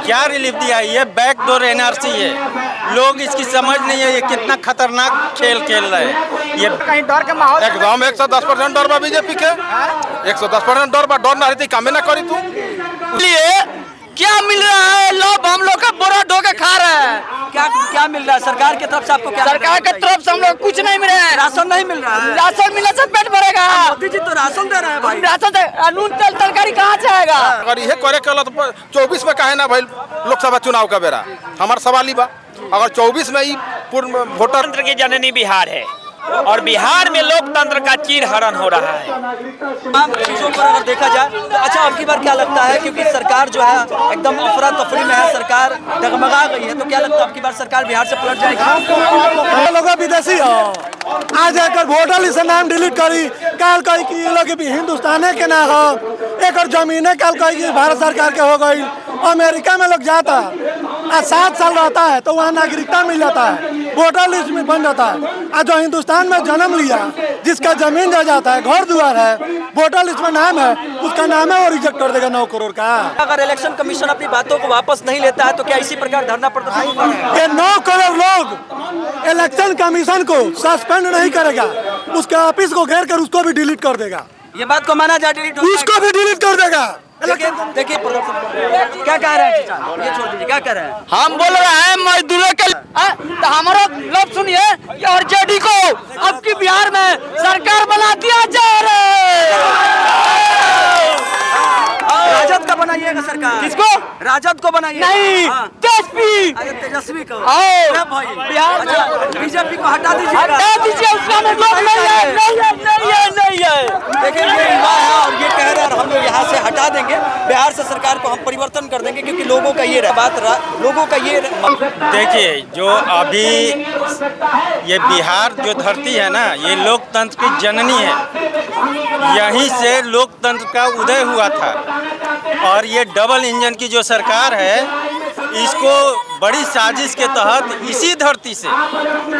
क्या रिलीफ दिया है? ये बैकडोर एनआरसी है। लोग इसकी समझ नहीं है ये कितना खतरनाक खेल खेल रहे हैं। ये कहीं डर के माहौल एकदम 110% डर बा बीजेपी के। 110% डर बा। डर ना रही कामे ना करी तू। क्या मिल रहा है? लोग हम लोग का बोरा ढो के खा रहे हैं। क्या मिल रहा है सरकार की तरफ से? आपको क्या? सरकार की तरफ से हम लोग कुछ नहीं मिल रहा है। राशन नहीं मिल रहा है। राशन मिलने से पेट भरेगा। मोदी जी तो राशन दे रहे हैं भाई। राशन नून तेल तरकारी कहाँ से आएगा? अगर ये करे के तो 24 में काहे ना भाई लोकसभा चुनाव का बेरा। हमारा सवाल ही बा अगर 24 में ही पूर्ण वोटर तंत्र की जननी बिहार है और बिहार में लोकतंत्र का चीरहरण हो रहा है। तमाम चीजों पर अगर देखा जाए तो अच्छा अब की बार क्या लगता है, क्योंकि सरकार जो है एकदम अफरा तफरी में है, सरकार डगमगा गई है, तो क्या लगता है अब की बार सरकार बिहार से पलट जाएगी? लोग विदेशी हो आज एक वोटर लिस्ट नाम डिलीट करी काल कही कि ये लोग भी हिंदुस्ताने के ना हो एक जमीने काल कही कि भारत सरकार के हो गई। अमेरिका में लोग जाता है 7 साल रहता है तो वहाँ नागरिकता मिल जाता है, वोटर लिस्ट में बन जाता है। और जो हिंदुस्तान में जन्म लिया जिसका जमीन जा जाता है, घर द्वार है, वोटर लिस्ट में नाम है, उसका नाम है वो रिजेक्ट कर देगा 9 करोड़ का। अगर इलेक्शन कमीशन अपनी बातों को वापस नहीं लेता है तो क्या इसी प्रकार धरना प्रदर्शन होगा? ये 9 करोड़ लोग इलेक्शन कमीशन को सस्पेंड नहीं करेगा, उसके ऑफिस को घेर कर उसको भी डिलीट कर देगा। ये बात को माना जाए डिलीट उसको भी डिलीट कर देगा। देखिए क्या कह रहे हैं चाचा, ये छोड़ दीजिए, क्या कह रहे हैं? हम बोल रहे हैं मजदूरों के तो हमारा लोग सुनिए और जेडी को अब की बिहार में सरकार बना दिया जा रहा है। राजद का बनाइएगा सरकार? किसको? राजद को बनाइए? नहीं, तेजस्वी। तेजस्वी को भाई बिहार बीजेपी को हटा दीजिए, हटा दीजिए, उसका मतलब नहीं है। देखिए ये युवा है और ये कह रहे हैं हम लोग यहाँ से हटा देंगे, बिहार से सरकार को हम परिवर्तन कर देंगे, क्योंकि लोगों का ये बात लोगों का ये देखिए जो अभी ये बिहार जो धरती है ना, ये लोकतंत्र की जननी है। यहीं से लोकतंत्र का उदय हुआ था और ये डबल इंजन की जो सरकार है इसको बड़ी साजिश के तहत इसी धरती से,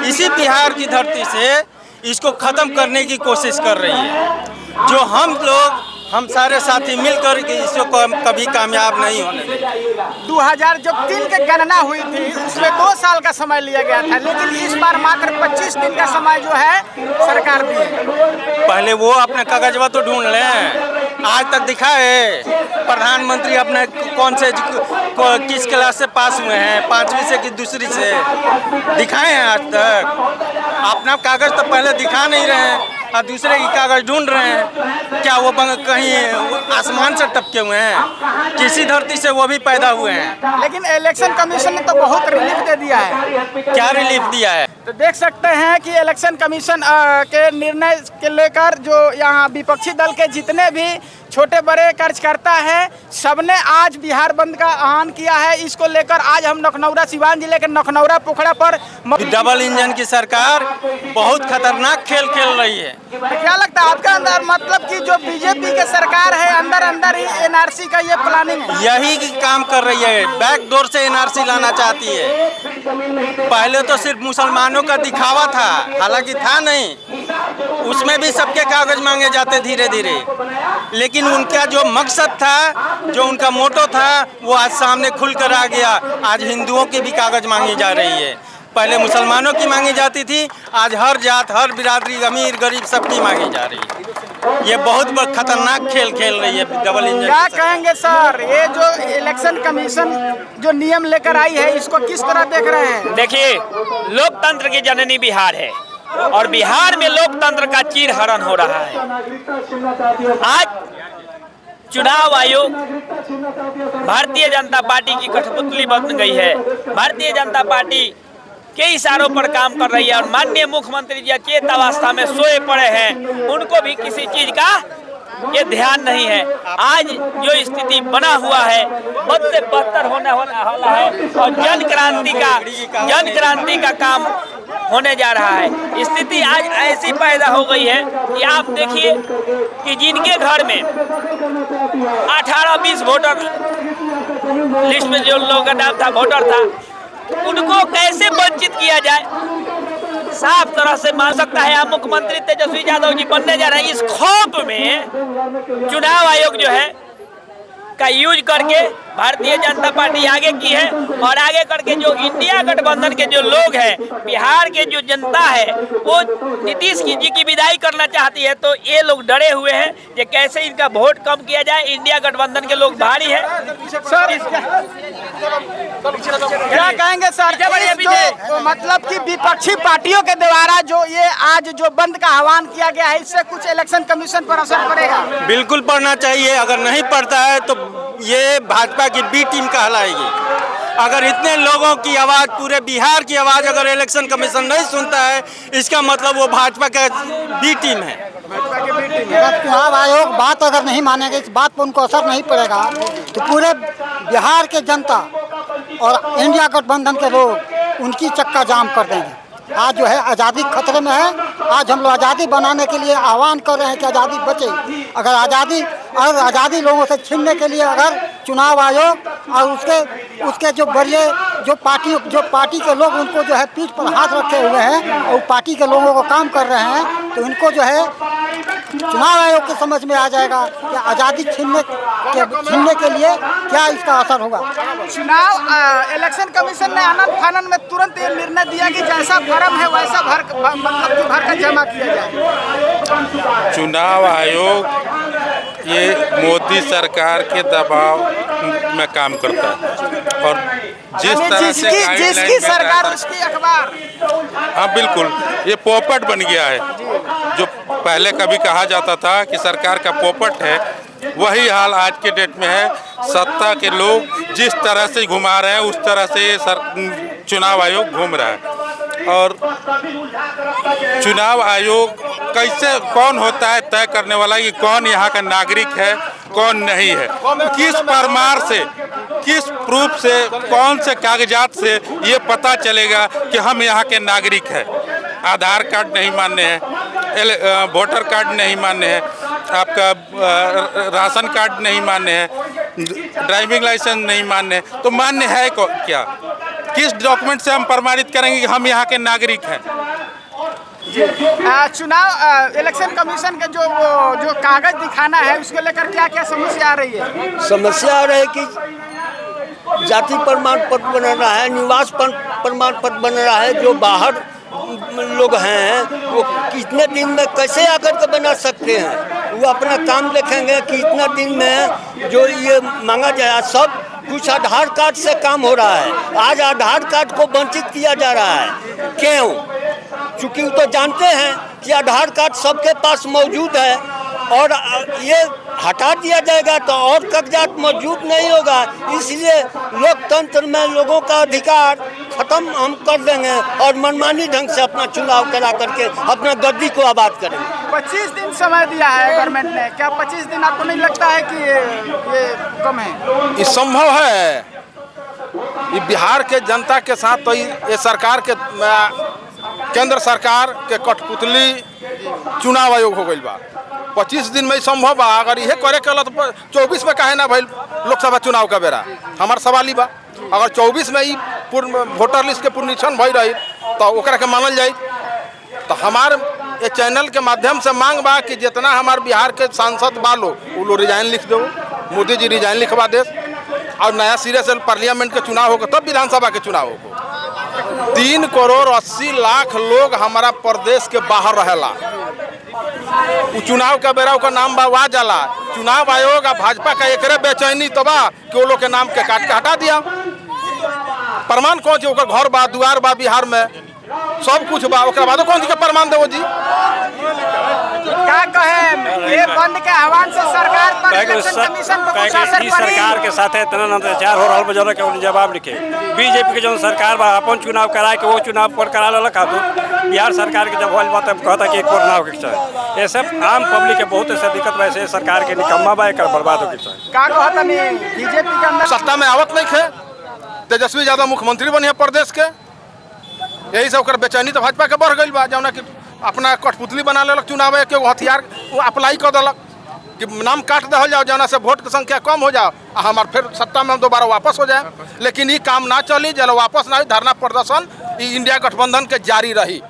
इसी बिहार की धरती से इसको ख़त्म करने की कोशिश कर रही है। जो हम सारे साथी मिलकर के इसको कभी कामयाब नहीं होने देंगे। 2003 की गणना हुई थी उसमें 2 साल का समय लिया गया था, लेकिन इस बार मात्र 25 दिन का समय जो है सरकार दी है। पहले वो अपने कागजवा तो ढूंढ लें। आज तक दिखा है प्रधानमंत्री अपने कौन से किस क्लास से पास हुए हैं, 5वीं से कि दूसरी से दिखाए हैं आज तक? अपना कागज तो पहले दिखा नहीं रहे हैं और दूसरे की कागज ढूंढ रहे हैं। क्या वो कहीं आसमान से टपके हुए हैं? किसी धरती से वो भी पैदा हुए हैं। लेकिन इलेक्शन कमीशन ने तो बहुत रिलीफ दे दिया है। क्या रिलीफ दिया है? तो देख सकते हैं कि इलेक्शन कमीशन के निर्णय के लेकर जो यहाँ विपक्षी दल के जितने भी छोटे बड़े कार्यकर्ता हैं सबने आज बिहार बंद का आह्वान किया है। इसको लेकर आज हम लखनऊ सिवान जिले के लखनऊ पोखरा पर डबल इंजन की सरकार बहुत खतरनाक खेल खेल रही है। तो क्या लगता है आपका अंदर, मतलब कि जो बीजेपी के सरकार है अंदर ही एनआरसी का ये प्लानिंग है? यही काम कर रही है, बैकडोर से एनआरसी लाना चाहती है। पहले तो सिर्फ मुसलमानों का दिखावा था, हालांकि था नहीं, उसमें भी सबके कागज मांगे जाते धीरे धीरे, लेकिन उनका जो मकसद था, जो उनका मोटो था, वो आज सामने खुलकर आ गया। आज हिंदुओं की भी कागज मांगी जा रही है। पहले मुसलमानों की मांगी जाती थी, आज हर जात, हर बिरादरी, अमीर गरीब सबकी मांगी जा रही है। ये बहुत खतरनाक खेल खेल रही है डबल इंजन। क्या कहेंगे सर, ये जो इलेक्शन कमीशन जो नियम लेकर आई है इसको किस तरह देख रहे हैं? देखिए लोकतंत्र की जननी बिहार है और बिहार में लोकतंत्र का चीरहरण हो रहा है। आज चुनाव आयोग भारतीय जनता पार्टी की कठपुतली बन गई है। भारतीय जनता पार्टी के इशारों पर काम कर रही है और माननीय मुख्यमंत्री जी अचेत अवस्था में सोए पड़े हैं, उनको भी किसी चीज का ये ध्यान नहीं है। आज जो स्थिति बना हुआ है बद से बदतर होने वाला है और जन क्रांति का काम होने जा रहा है। स्थिति आज ऐसी पैदा हो गई है कि आप देखिए कि जिनके घर में 18-20 वोटर लिस्ट में जो लोगों का नाम था, वोटर था, उनको कैसे वंचित किया जाए, साफ तरह से मान सकता है। आप मुख्यमंत्री तेजस्वी यादव जी बनने जा रहे हैं, इस खौफ में चुनाव आयोग जो है का यूज करके भारतीय जनता पार्टी आगे की है। और आगे करके जो इंडिया गठबंधन के जो लोग हैं, बिहार के जो जनता है, वो नीतीश जी की विदाई करना चाहती है। तो ये लोग डरे हुए हैं कि कैसे इनका वोट कम किया जाए। इंडिया गठबंधन के लोग भारी है। सर क्या कहेंगे सर, जो मतलब कि विपक्षी पार्टियों के द्वारा जो ये आज जो बंद का आह्वान किया गया है, इससे कुछ इलेक्शन कमीशन पर असर पड़ेगा? बिल्कुल पड़ना चाहिए। अगर नहीं पड़ता है तो ये भाजपा की बी टीम कहलाएगी। अगर इतने लोगों की आवाज़, पूरे बिहार की आवाज़ अगर इलेक्शन कमीशन नहीं सुनता है, इसका मतलब वो भाजपा का बी टीम है। अगर चुनाव आयोग बात अगर नहीं मानेगा, इस बात पर उनको असर नहीं पड़ेगा, तो पूरे बिहार के जनता और इंडिया गठबंधन के लोग उनकी चक्का जाम कर देंगे। आज जो है आज़ादी खतरे में है। आज हम लोग आज़ादी बनाने के लिए आह्वान कर रहे हैं कि आज़ादी बचे। अगर आज़ादी लोगों से छीनने के लिए अगर चुनाव आयोग और उसके जो बड़े जो पार्टी के लोग उनको जो है पीठ पर हाथ रखे हुए हैं और पार्टी के लोगों को काम कर रहे हैं, तो इनको जो है चुनाव आयोग के समझ में आ जाएगा कि आज़ादी छीनने के लिए क्या इसका असर होगा। चुनाव इलेक्शन कमीशन ने आनन फानन में तुरंत ये निर्णय दिया कि जैसा फॉर्म है वैसा भर का जमा किया जाए। चुनाव आयोग ये मोदी सरकार के दबाव में काम करता है और जिस तरह से जिसकी सरकार उसकी अखबार। हाँ बिल्कुल, ये पोपट बन गया है। जो पहले कभी कहा जाता था कि सरकार का पोपट है, वही हाल आज के डेट में है। सत्ता के लोग जिस तरह से घुमा रहे हैं उस तरह से चुनाव आयोग घूम रहा है। और चुनाव आयोग कैसे कौन होता है तय करने वाला कि कौन यहाँ का नागरिक है कौन नहीं है, किस प्रमाण से, किस प्रूफ से, कौन से कागजात से ये पता चलेगा कि हम यहाँ के नागरिक हैं। आधार कार्ड नहीं मान्य है, वोटर कार्ड नहीं मान्य है, आपका राशन कार्ड नहीं मान्य है, ड्राइविंग लाइसेंस नहीं मान्य है, तो मान्य है क्या? किस डॉक्यूमेंट से हम प्रमाणित करेंगे कि हम यहाँ के नागरिक हैं? चुनाव इलेक्शन कमीशन के जो कागज दिखाना है उसको लेकर क्या क्या समस्या आ रही है? समस्या आ रही है कि जाति प्रमाण पत्र बन रहा है, निवास प्रमाण पत्र बन रहा है। जो बाहर लोग हैं वो कितने दिन में कैसे आकर के बना सकते हैं? वो अपना काम देखेंगे कि इतना दिन में जो ये मांगा जाए। सब कुछ आधार कार्ड से काम हो रहा है। आज आधार कार्ड को वंचित किया जा रहा है। क्यों? चूँकि वो तो जानते हैं कि आधार कार्ड सबके पास मौजूद है और ये हटा दिया जाएगा तो और कागजात मौजूद नहीं होगा। इसलिए लोकतंत्र में लोगों का अधिकार खत्म हम कर देंगे और मनमानी ढंग से अपना चुनाव करा करके अपना गद्दी को आबाद करेंगे। 25 दिन समय दिया है गवर्नमेंट ने, क्या 25 दिन आपको नहीं लगता है कि ये कम है? ये संभव है। ये बिहार के जनता के साथ तो ये सरकार के केंद्र सरकार के कठपुतली चुनाव आयोग हो गई बा। 25 दिन में संभव बा। अगर ये करे के तो 24 में काहे ना भाई लोकसभा चुनाव का बेरा? हमार सवाल ही बा। अगर 24 में ही वोटर लिस्ट के पुनरीक्षण भई रही तो ओकरा के मानल जाए। तो हमार ये चैनल के माध्यम से मांग बा कि जितना हमार बिहार के सांसद बा लोग रिजाइन लिख दो, मोदी जी रिजाइन लिखवा दे और नया सिरे से पार्लियामेंट के चुनाव होगा तब विधानसभा के चुनाव होगा। 3 करोड़ 80 लाख लोग हमारा प्रदेश के बाहर रहेला। चुनाव का बेरा का नाम बा वा जाला। चुनाव आयोग भाजपा का एक बेचैनी तो बा कि वो लोग के नाम के काट के हटा दिया। प्रमाण कौन ची? ओकर घर बा, दुआर बा, बिहार में सब कुछ बा। ओकर बाद कौन ची के प्रमाण देवो जी? क्या कहे ये बंद के आह्वान से सरकार पर इलेक्शन कमीशन पर कुछ असर पड़ी? सरकार के साथ इतना अत्याचार हो रहा है, जरा के जवाब लिखे। बीजेपी के जो सरकार बा अपन चुनाव कराए के वो चुनाव पर करा ललक खातू। बिहार सरकार के जब होल बात कहता कि एक और ना हो के चाहे। ये सब आम पब्लिक के बहुत ऐसे दिक्कत वैसे सरकार के निकम्मा बा एक बर्बाद हो के चाहे। का कहता नहीं बीजेपी के अंदर सत्ता में आवत नहीं खे। तेजस्वी यादव मुख्यमंत्री बने प्रदेश के, यही से ओकर बेचैनी तो भाजपा के बढ़ गई बा। जौना कि अपना कठपुतली बना लेलक चुनाव के हथियार वो अप्लाई कर दिलक कि नाम काट दल जाओ, जौना से वोट की संख्या कम हो जाओ और हमार फिर सत्ता में हम दोबारा वापस हो जाए। लेकिन ये काम ना चली, जल वापस ना हुई, धरना प्रदर्शन इंडिया गठबंधन के जारी रही।